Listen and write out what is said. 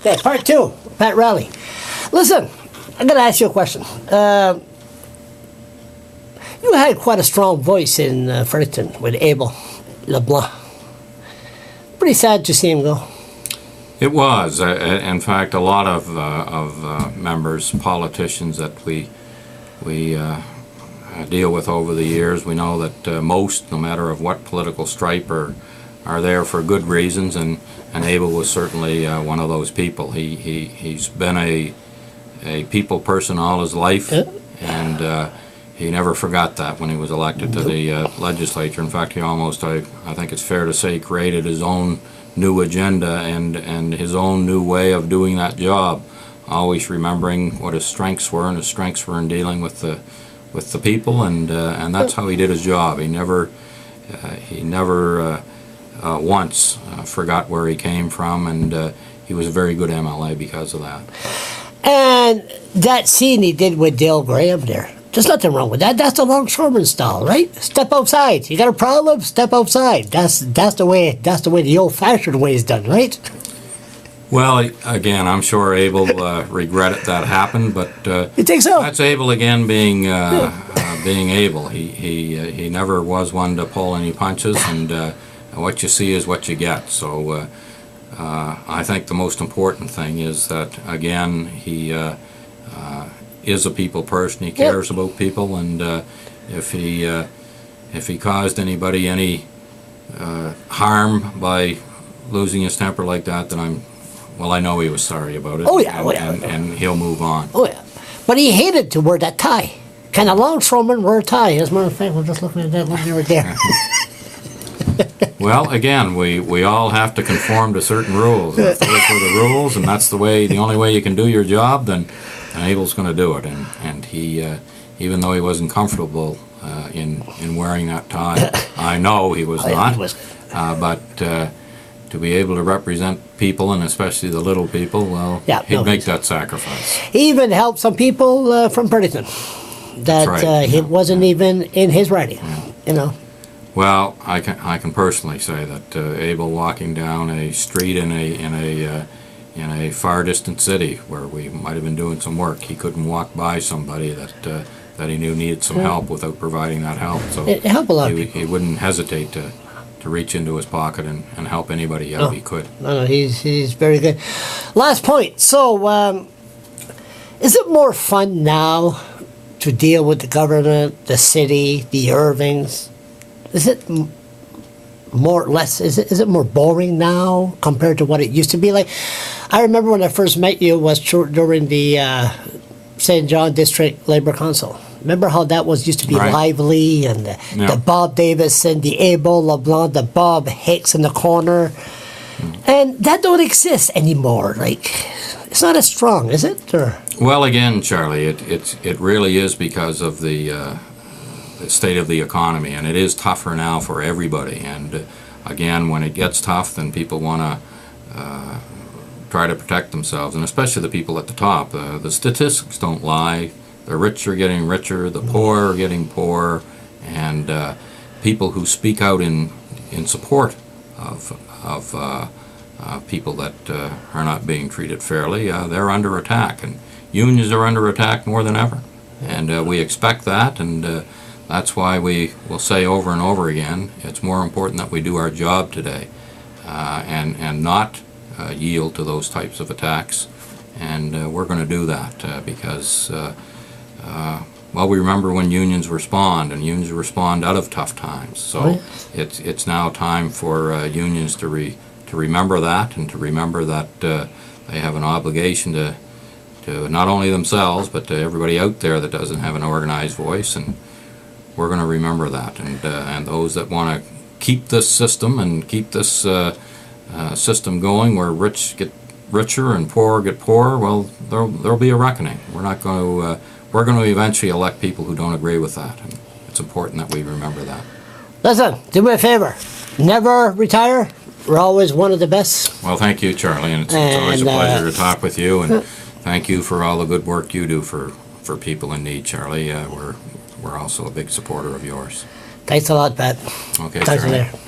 Okay, part two, Pat Raleigh. Listen, I'm going to ask you a question. You had quite a strong voice in Fredericton with Abel LeBlanc. Pretty sad to see him go. It was. In fact, a lot of members, politicians that we deal with over the years, we know that most, no matter of what political stripe, are there for good reasons, and Abel was certainly one of those people. He's been a people person all his life, and he never forgot that when he was elected to the legislature. In fact, he almost, I think it's fair to say, created his own new agenda and his own new way of doing that job, always remembering what his strengths were, and his strengths were in dealing with the people, and that's how he did his job. He never once forgot where he came from, and he was a very good MLA because of that. And that scene he did with Dale Graham there, there's nothing wrong with that. That's the longshoreman style, right? Step outside. You got a problem? Step outside. That's the way the old-fashioned way is done, right? Well, again, I'm sure Abel regretted that happened, but you think so? That's Abel again being Abel. He never was one to pull any punches, and what you see is what you get. So I think the most important thing is that, again, he is a people person. He cares about people, and if he caused anybody any harm by losing his temper like that, then I know he was sorry about it. Oh yeah, and he'll move on. Oh yeah, but he hated to wear that tie. Can a longshoreman wear a tie? As a matter of fact, we're just looking at that one right there. Well, again, we all have to conform to certain rules. If those are the rules, and that's the only way you can do your job, then Abel's going to do it. And he, even though he wasn't comfortable in wearing that tie, I know he was not. But to be able to represent people, and especially the little people, well, he'd make that sacrifice. He even helped some people from Fredericton that right. It wasn't even in his writing, you know. Well, I can personally say that Abel walking down a street in a far distant city where we might have been doing some work, he couldn't walk by somebody that he knew needed some help without providing that help. So it helped a lot of people. He wouldn't hesitate to reach into his pocket and help anybody out he could. No, he's very good. Last point. So, is it more fun now to deal with the government, the city, the Irvings? Is it more or less? Is it more boring now compared to what it used to be like? I remember when I first met you was during the St. John District Labor Council. Remember how that used to be lively, and the Bob Davison, the Abel LeBlanc, the Bob Hicks in the corner, and that don't exist anymore. Like, it's not as strong, is it? Or? Well, again, Charlie, it really is because of the state of the economy, and it is tougher now for everybody. And again, when it gets tough, then people want to try to protect themselves, and especially the people at the top. The statistics don't lie. The rich are getting richer, the poor are getting poorer, and people who speak out in support of people that are not being treated fairly, they're under attack, and unions are under attack more than ever. And we expect that, and that's why we will say over and over again, it's more important that we do our job today and not yield to those types of attacks. And we're going to do that because well, we remember when unions respond, and unions respond out of tough times. So it's now time for unions to remember that, and to remember that they have an obligation to not only themselves, but to everybody out there that doesn't have an organized voice. And we're going to remember that. And those that want to keep this system and keep this system going, where rich get richer and poor get poorer, well, there'll be a reckoning. We're not going to. We're going to eventually elect people who don't agree with that, and it's important that we remember that. Listen, do me a favor. Never retire. We're always one of the best. Well, thank you, Charlie, and it's always a pleasure to talk with you, and thank you for all the good work you do for people in need, Charlie. We're also a big supporter of yours. Thanks a lot, Pat. Okay, Talk to you Charlie. later.